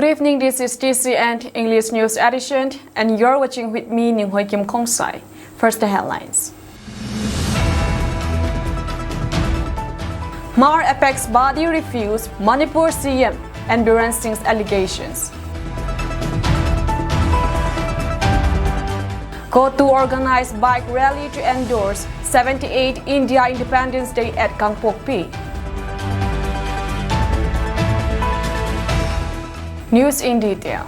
Good evening, this is TCN English News Edition, and you're watching with me, Ning Hoi Kim Kong Sai. First, the headlines. Mar apex body refused Manipur CM and Biren Singh's allegations. Go-to organized bike rally to endorse 78 India Independence Day at Gangpokpi. News in detail.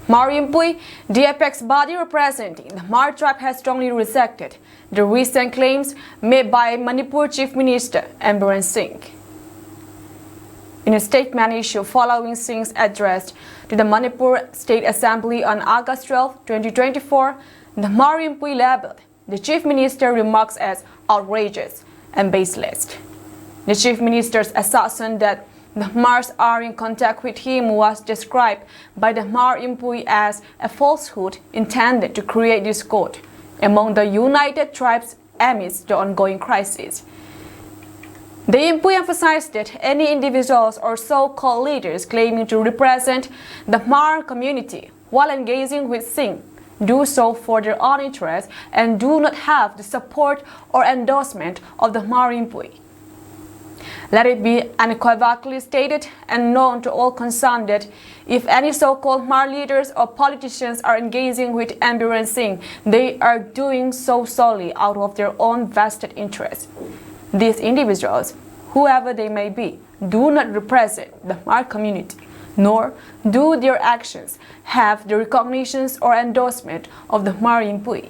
Marimpui, the apex body representing the Mar tribe, has strongly rejected the recent claims made by Manipur Chief Minister Biren Singh. In a statement issued following Singh's address to the Manipur State Assembly on August 12, 2024, the Marimpui labeled the Chief Minister's remarks as outrageous and baseless. The Chief Minister's assertion that the Mars are in contact with him was described by the Marimpui as a falsehood intended to create discord among the united tribes amidst the ongoing crisis. The Impui emphasized that any individuals or so-called leaders claiming to represent the Mar community while engaging with Singh do so for their own interests and do not have the support or endorsement of the Marimpui. Let it be unequivocally stated and known to all concerned that if any so-called Mar leaders or politicians are engaging with Biren Singh, they are doing so solely out of their own vested interests. These individuals, whoever they may be, do not represent the Mar community, nor do their actions have the recognition or endorsement of the Marimpui.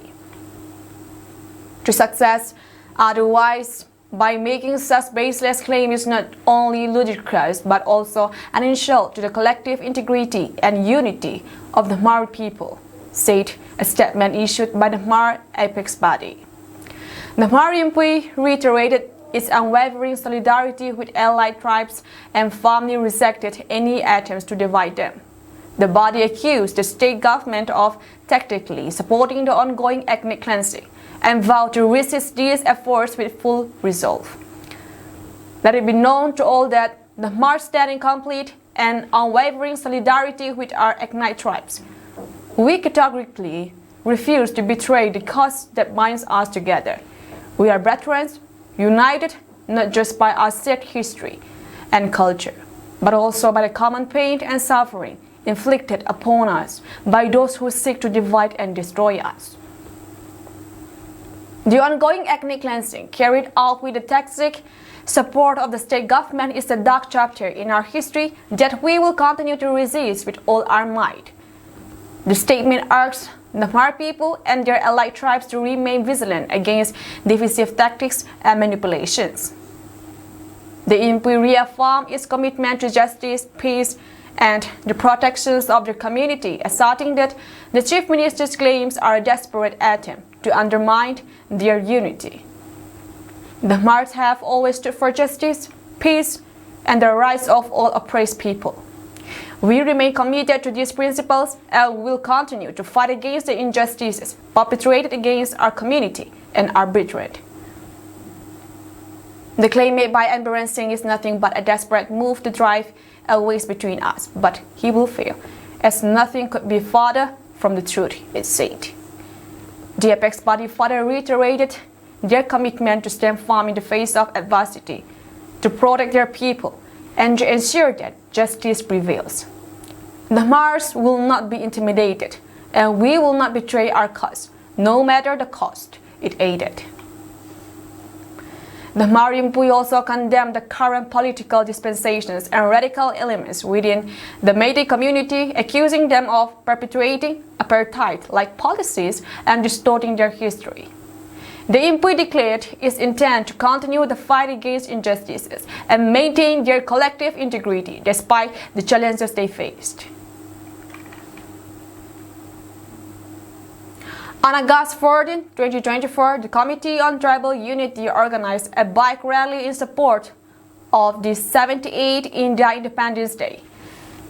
To success, otherwise, by making such baseless claims is not only ludicrous but also an insult to the collective integrity and unity of the Mar people, said a statement issued by the Mar apex body. The Marimpui reiterated its unwavering solidarity with allied tribes and firmly rejected any attempts to divide them. The body accused the state government of tactically supporting the ongoing ethnic cleansing and vowed to resist these efforts with full resolve. Let it be known to all that the Mar stand in complete and unwavering solidarity with our ethnic tribes. We categorically refuse to betray the cause that binds us together. We are brethren, united not just by our shared history and culture, but also by the common pain and suffering inflicted upon us by those who seek to divide and destroy us. The ongoing ethnic cleansing carried out with the tactic support of the state government is a dark chapter in our history that we will continue to resist with all our might. The statement urges the Mar people and their allied tribes to remain vigilant against divisive tactics and manipulations. The Impui reaffirmed its commitment to justice, peace, and the protections of the community, asserting that the Chief Minister's claims are a desperate attempt to undermine their unity. The Mars have always stood for justice, peace, and the rights of all oppressed people. We remain committed to these principles and will continue to fight against the injustices perpetrated against our community and our brethren. The claim made by Biren Singh is nothing but a desperate move to drive a wedge between us, but he will fail, as nothing could be further from the truth, it said. The apex body further reiterated their commitment to stand firm in the face of adversity, to protect their people, and to ensure that justice prevails. The Mars will not be intimidated, and we will not betray our cause, no matter the cost, it added. The Marimpui also condemned the current political dispensations and radical elements within the Metis community, accusing them of perpetuating apartheid-like policies and distorting their history. The Impui declared its intent to continue the fight against injustices and maintain their collective integrity despite the challenges they faced. On August 14, 2024, the Committee on Tribal Unity organized a bike rally in support of the 78th India Independence Day.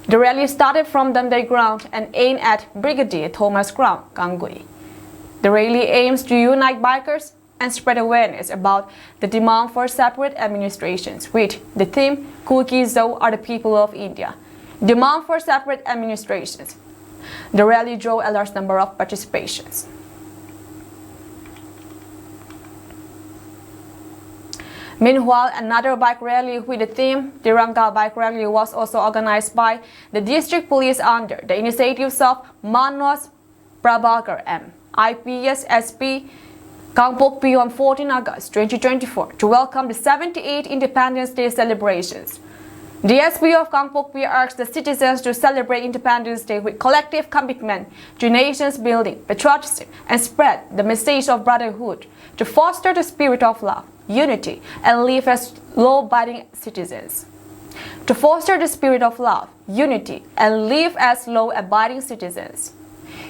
The rally started from Danga ground and aimed at Brigadier Thomas Ground, Kangui. The rally aims to unite bikers and spread awareness about the demand for separate administrations with the theme "Kuki Zo are the people of India," demand for separate administrations. The rally drew a large number of participations. Meanwhile, another bike rally with the theme Danga Bike Rally was also organized by the district police under the initiatives of Manos Prabhakar M, IPS SP Gangpokpi on 14 August 2024 to welcome the 78th Independence Day celebrations. The SP of Gangpokpi urged the citizens to celebrate Independence Day with collective commitment to nations building, patriotism, and spread the message of brotherhood to foster the spirit of love, unity, and live as law-abiding citizens. To foster the spirit of love, unity, and live as law-abiding citizens.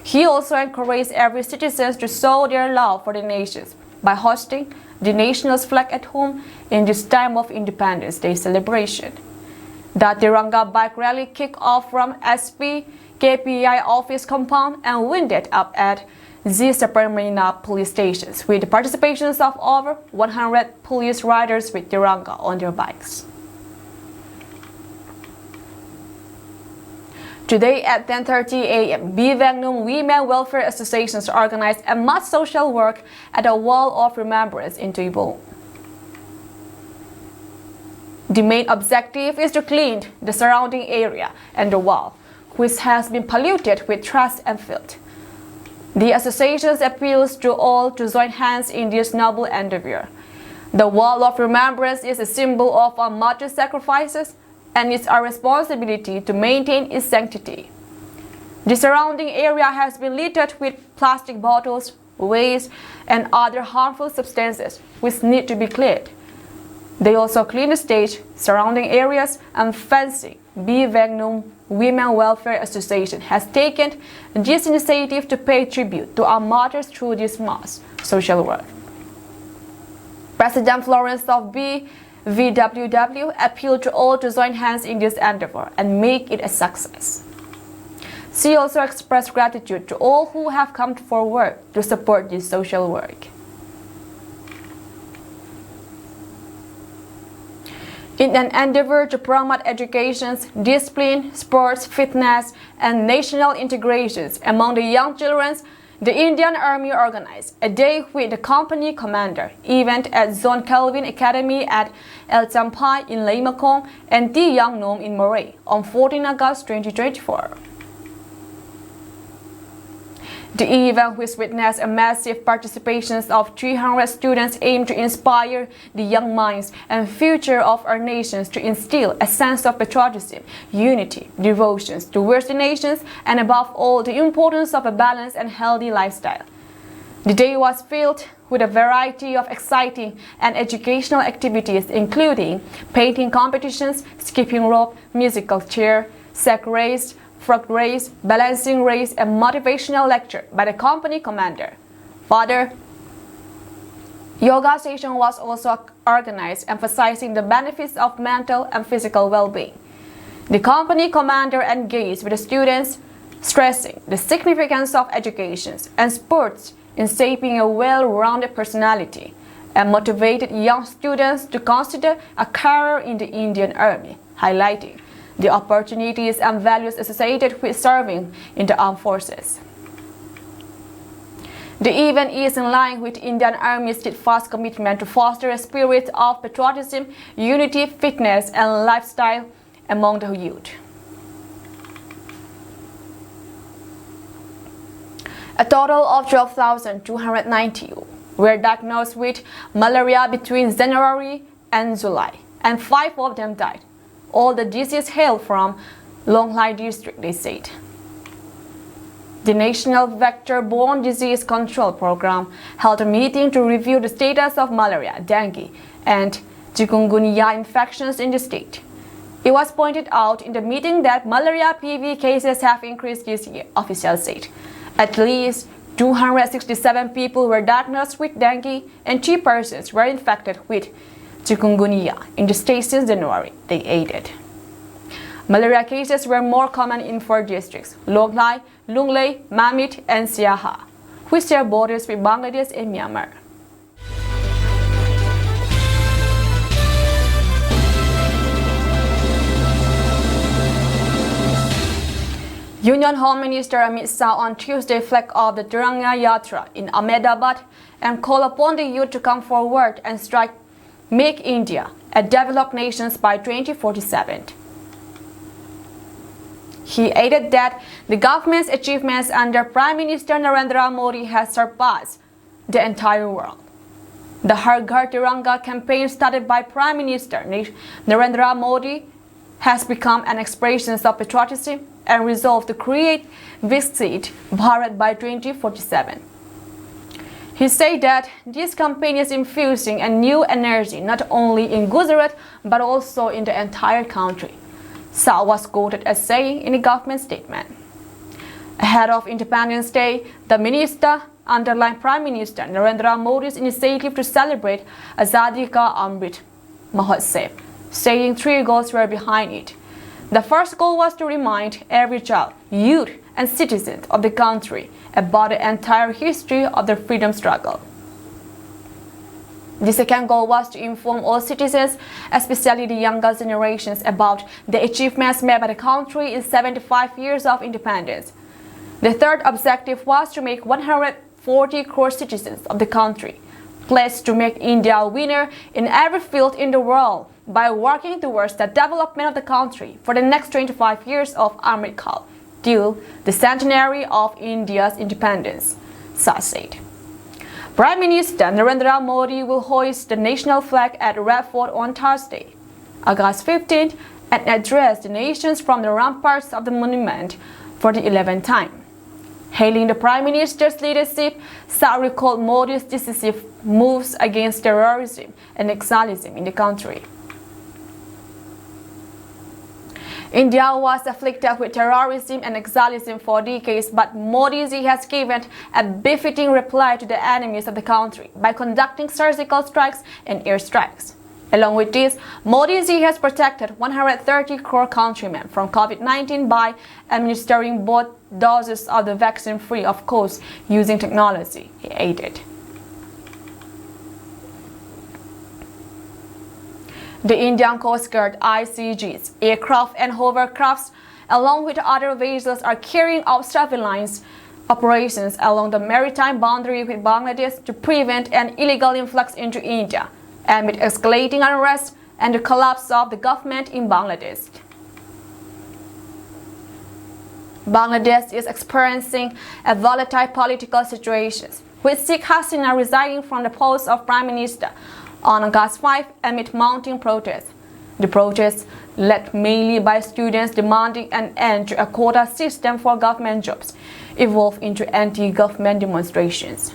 He also encouraged every citizen to show their love for the nations by hosting the nation's flag at home in this time of Independence Day celebration. The Danga Bike Rally kicked off from SP KPI office compound and winded up at Zapan police stations with the participations of over 100 police riders with Danga on their bikes. Today at 10:30 a.m., BVM Women's Welfare Associations organized a mass social work at the Wall of Remembrance in Ibo. The main objective is to clean the surrounding area and the wall, which has been polluted with trash and filth. The association appeals to all to join hands in this noble endeavor. The Wall of Remembrance is a symbol of our martyr sacrifices, and it's our responsibility to maintain its sanctity. The surrounding area has been littered with plastic bottles, waste, and other harmful substances which need to be cleared. They also clean the stage, surrounding areas, and fencing. BVM Women's Welfare Association has taken this initiative to pay tribute to our martyrs through this mass social work. President Florence of BVWW appealed to all to join hands in this endeavor and make it a success. She also expressed gratitude to all who have come forward to support this social work. In an endeavor to promote education, discipline, sports, fitness, and national integrations among the young children, the Indian Army organized a day with the company commander event at Zone Kelvin Academy at El Champai in Laimakong and T Yang Nom in Moray on 14 August 2024. The event, which witnessed a massive participation of 300 students, aimed to inspire the young minds and future of our nations to instill a sense of patriotism, unity, devotion towards the nations, and above all, the importance of a balanced and healthy lifestyle. The day was filled with a variety of exciting and educational activities, including painting competitions, skipping rope, musical chair, sack race, frog race, balancing race, and motivational lecture by the company commander. Further, yoga session was also organized, emphasizing the benefits of mental and physical well-being. The company commander engaged with the students, stressing the significance of education and sports in shaping a well-rounded personality, and motivated young students to consider a career in the Indian Army, highlighting the opportunities and values associated with serving in the armed forces. The event is in line with Indian Army's steadfast commitment to foster a spirit of patriotism, unity, fitness, and lifestyle among the youth. A total of 12,290 were diagnosed with malaria between January and July, and 5 of them died. All the disease hail from Longlai district, they said. The National Vector-Borne Disease Control Program held a meeting to review the status of malaria, dengue, and chikungunya infections in the state. It was pointed out in the meeting that malaria PV cases have increased this year, officials said. At least 267 people were diagnosed with dengue and 2 persons were infected with chikungunya in the state since January, they added. Malaria cases were more common in 4 districts, Longlai, Lunglei, Amit, and Shah, which share borders with Bangladesh and Myanmar. Union Home Minister Amit Shah on Tuesday flagged off the Danga Yatra in Ahmedabad and called upon the youth to come forward and strike Make India a developed nation by 2047. He added that the government's achievements under Prime Minister Narendra Modi has surpassed the entire world. The Har Ghar Tiranga campaign started by Prime Minister Narendra Modi has become an expression of patriotism and resolve to create Viksit Bharat by 2047. He said that this campaign is infusing a new energy not only in Gujarat but also in the entire country. Shah was quoted as saying in a government statement. Ahead of Independence Day, the minister underlined Prime Minister Narendra Modi's initiative to celebrate Azadi Ka Amrit Mahotsav, saying 3 goals were behind it. The first goal was to remind every child, youth, and citizen of the country about the entire history of the freedom struggle. The second goal was to inform all citizens, especially the younger generations, about the achievements made by the country in 75 years of independence. The third objective was to make 140 crore citizens of the country pledge to make India a winner in every field in the world by working towards the development of the country for the next 25 years of Amrit Kal, till the centenary of India's independence, Shah said. Prime Minister Narendra Modi will hoist the national flag at Red Fort on Thursday, August 15th, and address the nations from the ramparts of the monument for the 11th time. Hailing the Prime Minister's leadership, Shah recalled Modi's decisive moves against terrorism and exilism in the country. India was afflicted with terrorism and exilism for decades, but Modi has given a befitting reply to the enemies of the country by conducting surgical strikes and airstrikes. Along with this, Modi has protected 130 crore countrymen from COVID-19 by administering both doses of the vaccine free of cost using technology, he added. The Indian Coast Guard ICG's aircraft and hovercrafts, along with other vessels, are carrying out surveillance operations along the maritime boundary with Bangladesh to prevent an illegal influx into India, amid escalating unrest and the collapse of the government in Bangladesh. Bangladesh is experiencing a volatile political situation, with Sheikh Hasina resigning from the post of Prime Minister on August 5 amid mounting protests. The protests, led mainly by students demanding an end to a quota system for government jobs, evolved into anti-government demonstrations.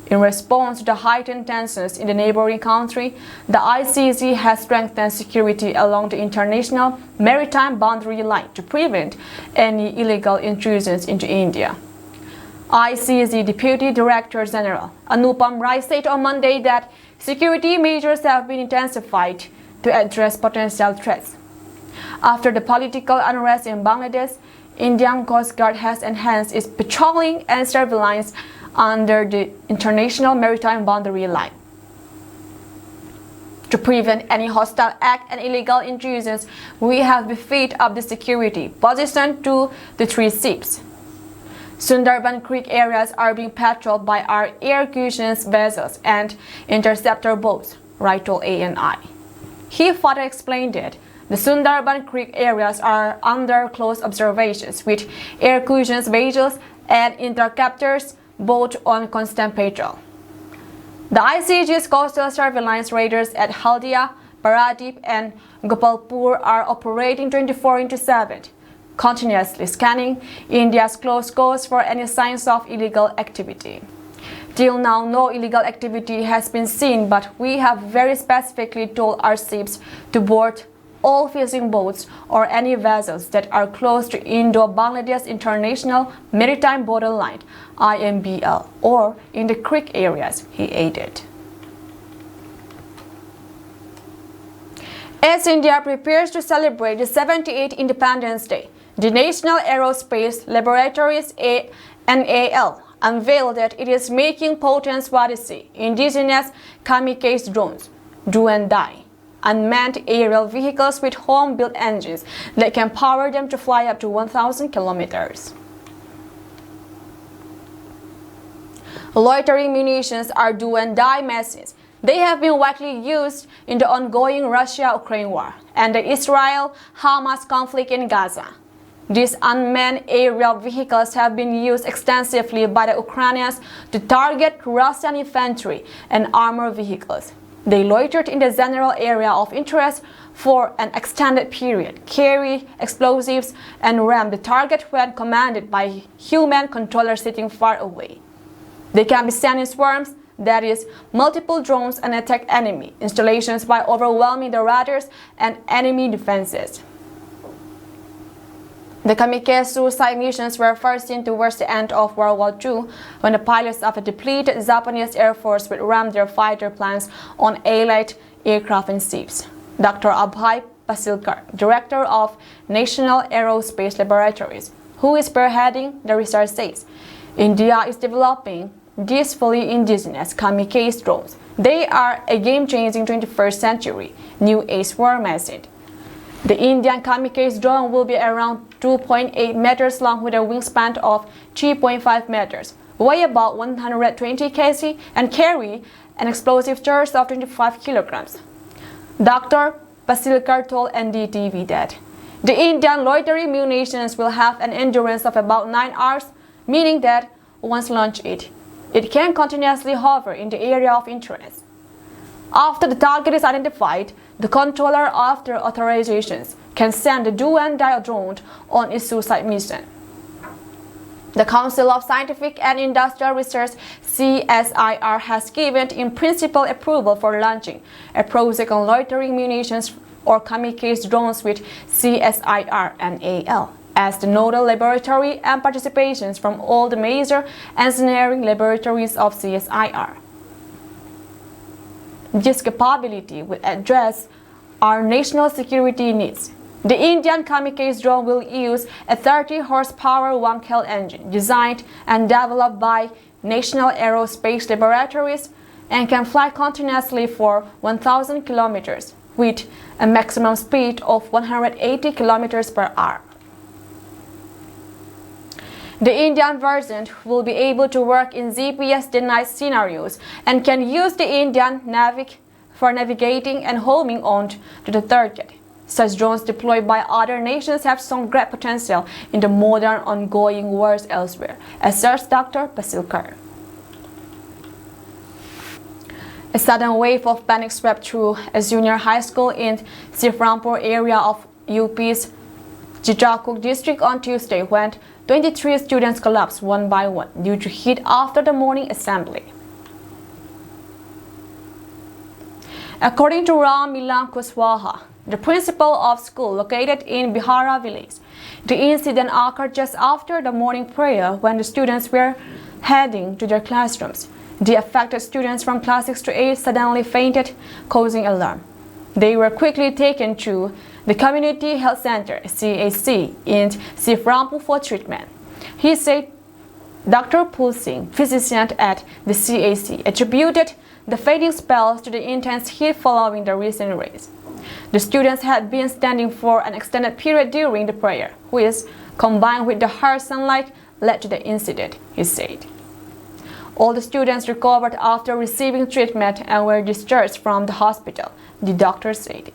In response to the heightened tensions in the neighboring country, the ICC has strengthened security along the international maritime boundary line to prevent any illegal intrusions into India. ICC Deputy Director General Anupam Rai said on Monday that security measures have been intensified to address potential threats. After the political unrest in Bangladesh, Indian Coast Guard has enhanced its patrolling and surveillance under the international maritime boundary line. To prevent any hostile act and illegal intrusions, we have beefed up the security position to the 3 ships. Sundarban Creek areas are being patrolled by our air cushions vessels and interceptor boats, Rai told ANI. He further explained that the Sundarban Creek areas are under close observations with air cushions vessels and interceptors both on constant patrol. The ICG's coastal surveillance radars at Haldia, Paradip and Gopalpur are operating 24/7, continuously scanning India's close coast for any signs of illegal activity. Till now, no illegal activity has been seen, but we have very specifically told our ships to board all fishing boats or any vessels that are close to Indo-Bangladesh International Maritime Borderline (IMBL) or in the creek areas, he added. As India prepares to celebrate the 78th Independence Day, the National Aerospace Laboratories NAL unveiled that it is making potent Swadeshi indigenous kamikaze drones, do and die, unmanned aerial vehicles with home-built engines that can power them to fly up to 1,000 kilometers. Loitering munitions are do-and-die machines. They have been widely used in the ongoing Russia-Ukraine war and the Israel-Hamas conflict in Gaza. These unmanned aerial vehicles have been used extensively by the Ukrainians to target Russian infantry and armored vehicles. They loitered in the general area of interest for an extended period, carry explosives, and ram the target when commanded by human controllers sitting far away. They can be sent in swarms, that is, multiple drones, and attack enemy installations by overwhelming the radars and enemy defenses. The kamikaze suicide missions were first seen towards the end of World War II, when the pilots of a depleted Japanese Air Force would ram their fighter planes on Allied aircraft and ships. Dr. Abhay Pasilkar, director of National Aerospace Laboratories, who is spearheading the research, says India is developing these fully indigenous kamikaze drones. They are a game-changing 21st century new age war machine. The Indian kamikaze drone will be around 2.8 meters long with a wingspan of 3.5 meters, weigh about 120 kg, and carry an explosive charge of 25 kilograms. Dr. Pasilkar told NDTV that the Indian loitering munitions will have an endurance of about 9 hours, meaning that once launched it can continuously hover in the area of interest. After the target is identified, the controller, after authorizations, can send the do-and-die drone on its suicide mission. The Council of Scientific and Industrial Research (CSIR) has given in principle approval for launching a project on loitering munitions or kamikaze drones with CSIR and AL as the nodal laboratory and participations from all the major engineering laboratories of CSIR. This capability will address our national security needs. The Indian kamikaze drone will use a 30-horsepower one-cell engine designed and developed by National Aerospace Laboratories and can fly continuously for 1,000 kilometers with a maximum speed of 180 kilometers per hour. The Indian version will be able to work in GPS-denied scenarios and can use the Indian Navic for navigating and homing on to the target. Such drones deployed by other nations have shown great potential in the modern ongoing wars elsewhere, asserts Dr. Pasilkar. A sudden wave of panic swept through a junior high school in Siframpur area of UP's Chitakuk district on Tuesday when 23 students collapsed one by one due to heat after the morning assembly. According to Ram Milan Kuswaha, the principal of school located in Bihara village, the incident occurred just after the morning prayer when the students were heading to their classrooms. The affected students from class 6 to 8 suddenly fainted, causing alarm. They were quickly taken to the Community Health Center (CHC) in Siframpur for treatment. He said Dr. Pul Singh, physician at the CHC, attributed the fading spells to the intense heat following the recent rains. The students had been standing for an extended period during the prayer, which, combined with the harsh sunlight, led to the incident, he said. All the students recovered after receiving treatment and were discharged from the hospital, the doctor said.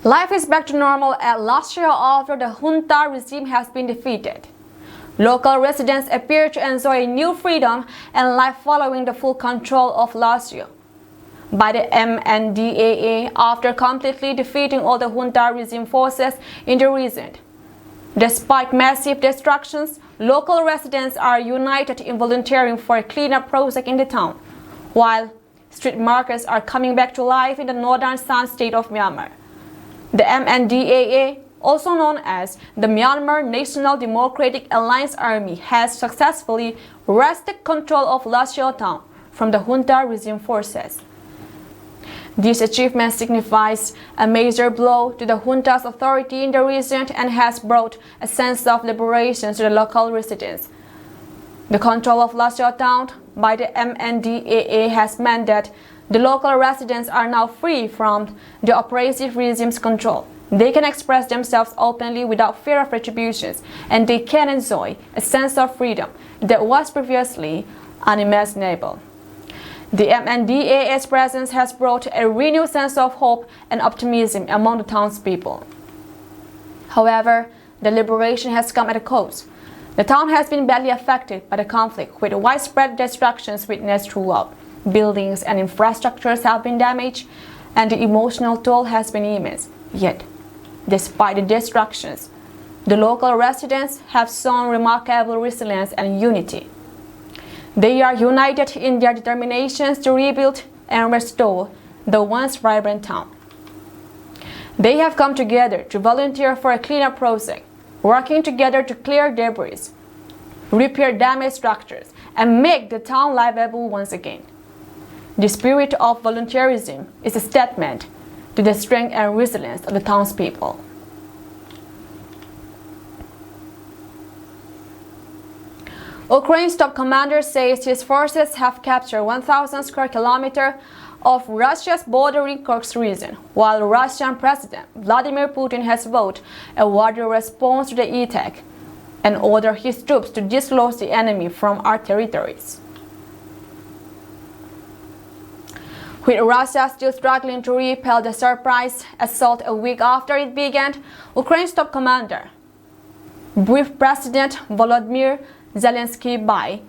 Life is back to normal at Lazio after the junta regime has been defeated. Local residents appear to enjoy new freedom and life following the full control of Lazio by the MNDAA after completely defeating all the junta regime forces in the region. Despite massive destructions, local residents are united in volunteering for a cleanup project in the town, while street markets are coming back to life in the northern Shan state of Myanmar. The MNDAA, also known as the Myanmar National Democratic Alliance Army, has successfully wrested control of Lazio town from the junta regime forces. This achievement signifies a major blow to the junta's authority in the region and has brought a sense of liberation to the local residents. The control of Lasio town by the MNDAA has meant that the local residents are now free from the oppressive regime's control. They can express themselves openly without fear of retributions, and they can enjoy a sense of freedom that was previously unimaginable. The MNDAA's presence has brought a renewed sense of hope and optimism among the townspeople. However, the liberation has come at a cost. The town has been badly affected by the conflict, with widespread destructions witnessed throughout. Buildings and infrastructures have been damaged, and the emotional toll has been immense. Yet, despite the destructions, the local residents have shown remarkable resilience and unity. They are united in their determinations to rebuild and restore the once vibrant town. They have come together to volunteer for a cleanup project, working together to clear debris, repair damaged structures, and make the town livable once again. The spirit of volunteerism is a statement to the strength and resilience of the townspeople. Ukraine's top commander says his forces have captured 1,000 square kilometers of Russia's bordering Kursk region, while Russian President Vladimir Putin has vowed a warrior response to the attack and ordered his troops to dislodge the enemy from our territories. With Russia still struggling to repel the surprise assault a week after it began, Ukraine's top commander briefed President Volodymyr Zelensky by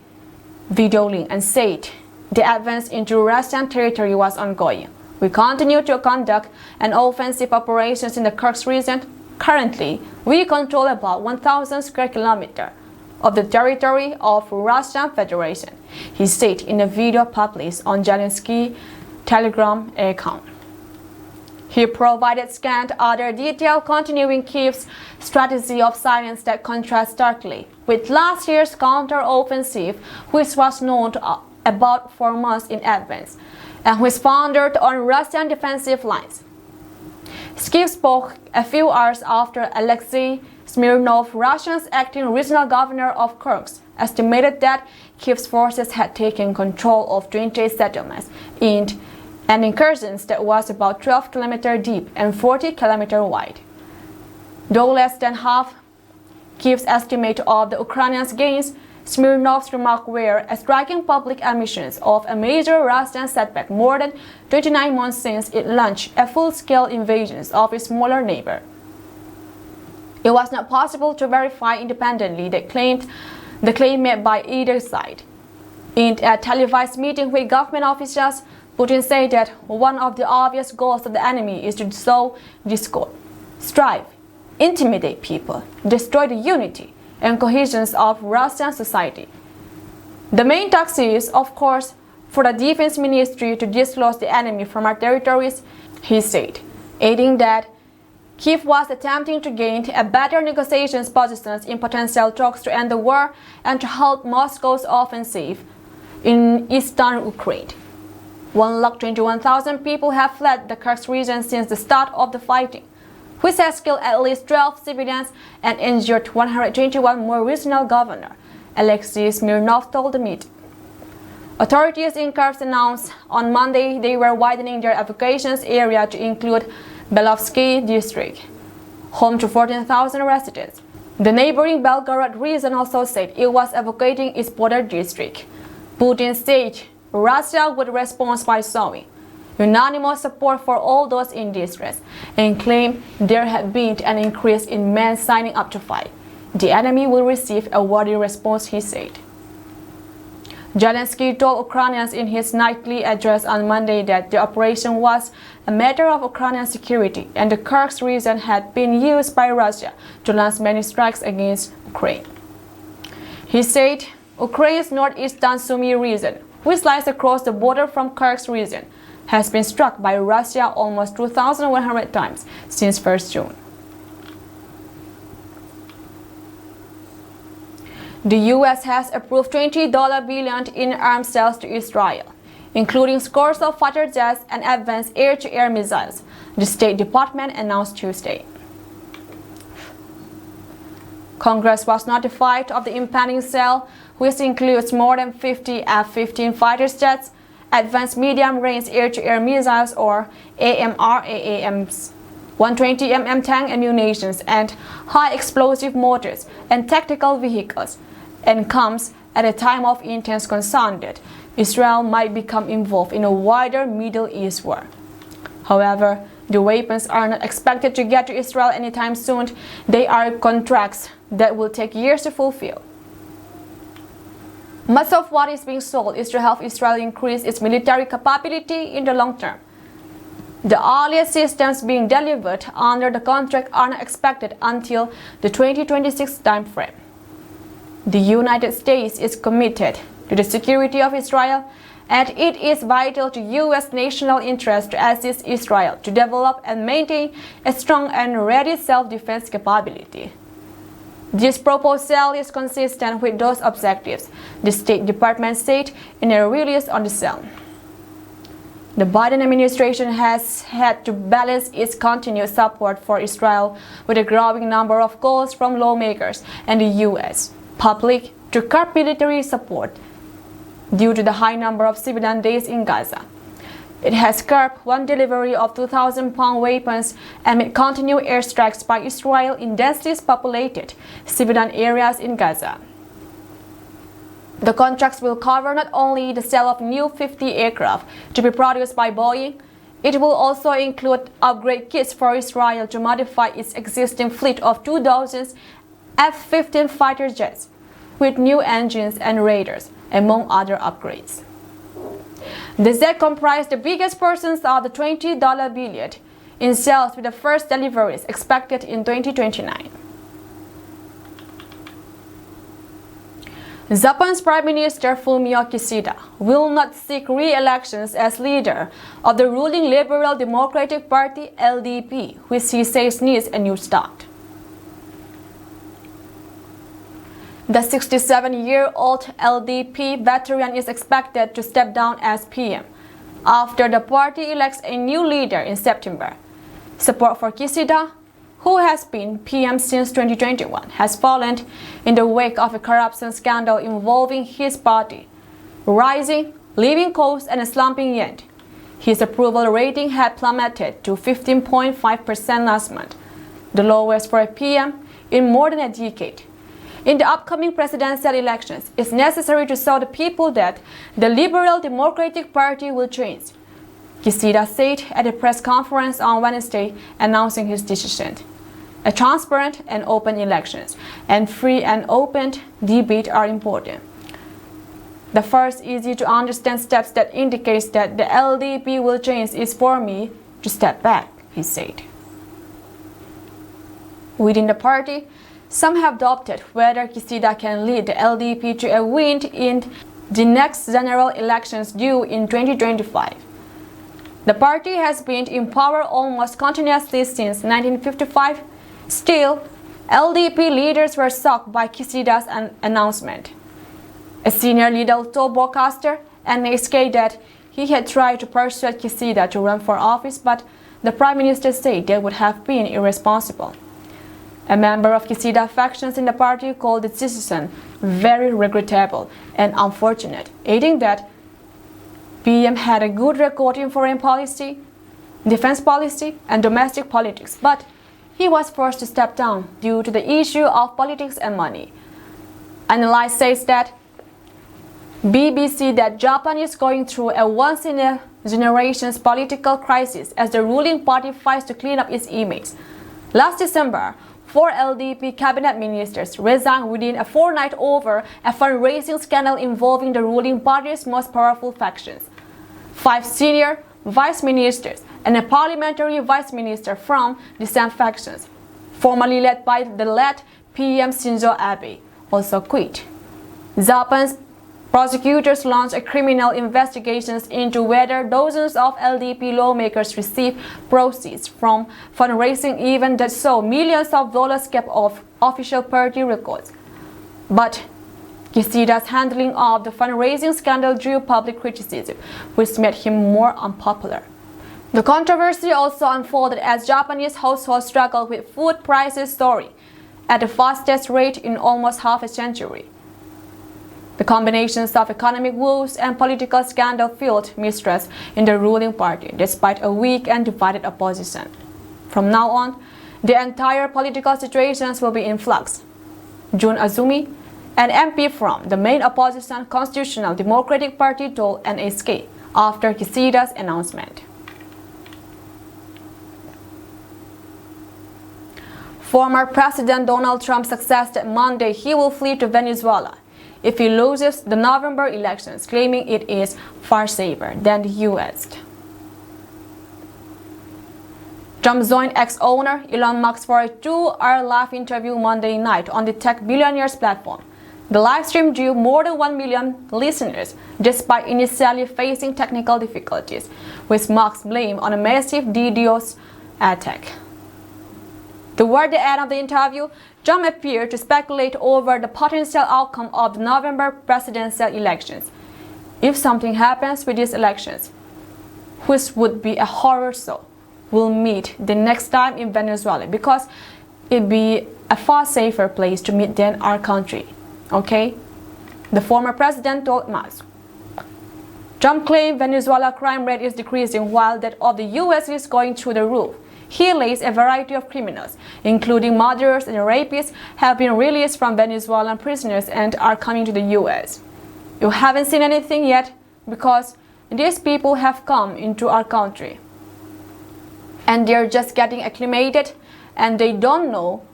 video link and said the advance into Russian territory was ongoing. We continue to conduct an offensive operations in the Kursk region. Currently, we control about 1,000 square kilometers of the territory of Russian Federation, he said in a video published on Zelensky's Telegram account. He provided scant other detail, continuing Kyiv's strategy of silence that contrasts starkly with last year's counter-offensive, which was known about 4 months in advance and which foundered on Russian defensive lines. Kyiv spoke a few hours after Alexei Smirnov, Russia's acting regional governor of Kursk, estimated that Kyiv's forces had taken control of 20 settlements in an incursion that was about 12 km deep and 40 km wide. Though less than half Kyiv's estimate of the Ukrainians' gains, Smirnov's remarks were a striking public admission of a major Russian setback more than 29 months since it launched a full-scale invasion of its smaller neighbor. It was not possible to verify independently the claim made by either side. In a televised meeting with government officials, Putin said that one of the obvious goals of the enemy is to sow discord, strife, intimidate people, destroy the unity and cohesion of Russian society. The main task is, of course, for the defense ministry to dislodge the enemy from our territories, he said, adding that Kyiv was attempting to gain a better negotiations positions in potential talks to end the war and to halt Moscow's offensive in eastern Ukraine. 121,000 people have fled the Kursk region since the start of the fighting, which has killed at least 12 civilians and injured 121 more, regional governor Alexei Smirnov told the media. Authorities in Kursk announced on Monday they were widening their evacuation area to include Belovsky district, home to 14,000 residents. The neighboring Belgorod region also said it was evacuating its border district. Putin said Russia would respond by showing unanimous support for all those in distress and claimed there had been an increase in men signing up to fight. The enemy will receive a worthy response, he said. Zelensky told Ukrainians in his nightly address on Monday that the operation was a matter of Ukrainian security and the Kursk region had been used by Russia to launch many strikes against Ukraine. He said Ukraine's northeastern Sumy region, which lies across the border from Kursk region, has been struck by Russia almost 2,100 times since 1st June. The U.S. has approved $20 billion in arms sales to Israel. including scores of fighter jets and advanced air-to-air missiles, the State Department announced Tuesday. Congress was notified of the impending sale, which includes more than 50 F-15 fighter jets, advanced medium-range air-to-air missiles or AMRAAMs, 120mm tank ammunition and high-explosive motors and tactical vehicles, and comes at a time of intense concern that Israel might become involved in a wider Middle East war. However, the weapons are not expected to get to Israel anytime soon. They are contracts that will take years to fulfill. Much of what is being sold is to help Israel increase its military capability in the long term. The earliest systems being delivered under the contract are not expected until the 2026 timeframe. The United States is committed to the security of Israel, and it is vital to U.S. national interest to assist Israel to develop and maintain a strong and ready self-defense capability. This proposal is consistent with those objectives, the State Department said in a release on the sale. The Biden administration has had to balance its continued support for Israel with a growing number of calls from lawmakers and the U.S. public to curb military support due to the high number of civilian deaths in Gaza. It has curbed one delivery of 2,000-pound weapons amid continued airstrikes by Israel in densely populated civilian areas in Gaza. The contracts will cover not only the sale of new 50 aircraft to be produced by Boeing, it will also include upgrade kits for Israel to modify its existing fleet of 2,000 F-15 fighter jets with new engines and radars, among other upgrades. The jet comprised the biggest portions of the $20 billion in sales, with the first deliveries expected in 2029. Zapan's Prime Minister Fumio Kishida will not seek re-elections as leader of the ruling Liberal Democratic Party (LDP), which he says needs a new start. The 67-year-old LDP veteran is expected to step down as PM after the party elects a new leader in September. Support for Kishida, who has been PM since 2021, has fallen in the wake of a corruption scandal involving his party, rising living costs and a slumping yen. His approval rating had plummeted to 15.5% last month, the lowest for a PM in more than a decade. In the upcoming presidential elections, it's necessary to show the people that the Liberal Democratic Party will change, Kishida said at a press conference on Wednesday announcing his decision. A transparent and open elections and free and open debate are important. The first easy-to-understand steps that indicates that the LDP will change is for me to step back, he said. Within the party, some have doubted whether Kishida can lead the LDP to a win in the next general elections due in 2025. The party has been in power almost continuously since 1955. Still, LDP leaders were shocked by Kishida's announcement. A senior leader told broadcaster NHK that he had tried to persuade Kishida to run for office, but the Prime Minister said that would have been irresponsible. A member of Kishida factions in the party called the decision very regrettable and unfortunate, adding that PM had a good record in foreign policy, defense policy, and domestic politics, but he was forced to step down due to the issue of politics and money. Analyst says that BBC that Japan is going through a once-in-a-generation political crisis as the ruling party fights to clean up its image. Last December, 4 LDP cabinet ministers resigned within a fortnight over a fundraising scandal involving the ruling party's most powerful factions. 5 senior vice ministers and a parliamentary vice minister from the same factions, formerly led by the late PM Shinzo Abe, also quit. Zapan's prosecutors launched a criminal investigations into whether dozens of LDP lawmakers received proceeds from fundraising events that saw millions of dollars kept off official party records. But Quisada's handling of the fundraising scandal drew public criticism, which made him more unpopular. The controversy also unfolded as Japanese households struggled with food prices soaring at the fastest rate in almost half a century. The combinations of economic woes and political scandal fueled mistrust in the ruling party despite a weak and divided opposition. From now on, the entire political situations will be in flux. Jun Azumi, an MP from the main opposition Constitutional Democratic Party, told NHK after Quisada's announcement. Former President Donald Trump suggested Monday he will flee to Venezuela if he loses the November elections, claiming it is far safer than the U.S. Trump joined ex-owner Elon Musk for a 2-hour live interview Monday night on the tech billionaire's platform. The live stream drew more than 1 million listeners, despite initially facing technical difficulties, with Musk blamed on a massive DDoS attack. Toward the end of the interview, Trump appeared to speculate over the potential outcome of the November presidential elections. If something happens with these elections, which would be a horror show, we'll meet the next time in Venezuela because it'd be a far safer place to meet than our country. Okay? The former president told Musk. Trump claimed Venezuela crime rate is decreasing while that of the U.S. is going through the roof. He lays a variety of criminals, including murderers and rapists, have been released from Venezuelan prisoners and are coming to the U.S. You haven't seen anything yet because these people have come into our country and they're just getting acclimated and they don't know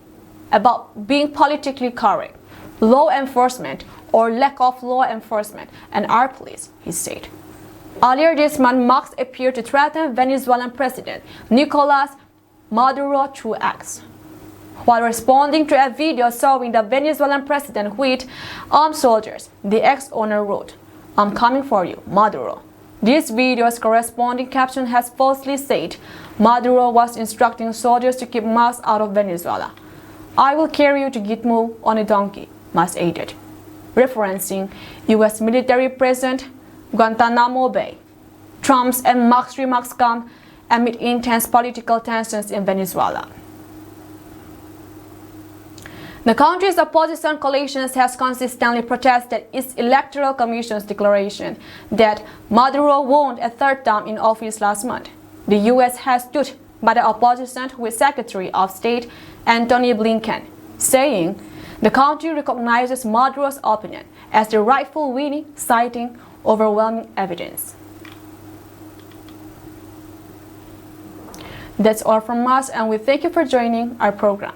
about being politically correct, law enforcement or lack of law enforcement, and our police, he said. Earlier this month, Musk appeared to threaten Venezuelan President Nicolas Maduro through X. While responding to a video showing the Venezuelan president with armed soldiers, the ex-owner wrote, "I'm coming for you, Maduro." This video's corresponding caption has falsely said Maduro was instructing soldiers to keep Musk out of Venezuela. "I will carry you to Gitmo on a donkey," Musk added, referencing U.S. military present Guantanamo Bay. Trump's and Musk's remarks come amid intense political tensions in Venezuela. The country's opposition coalition has consistently protested its electoral commission's declaration that Maduro won a third term in office last month. The U.S. has stood by the opposition with Secretary of State Antony Blinken, saying the country recognizes Maduro's opinion as the rightful winner, citing overwhelming evidence. That's all from us, and we thank you for joining our program.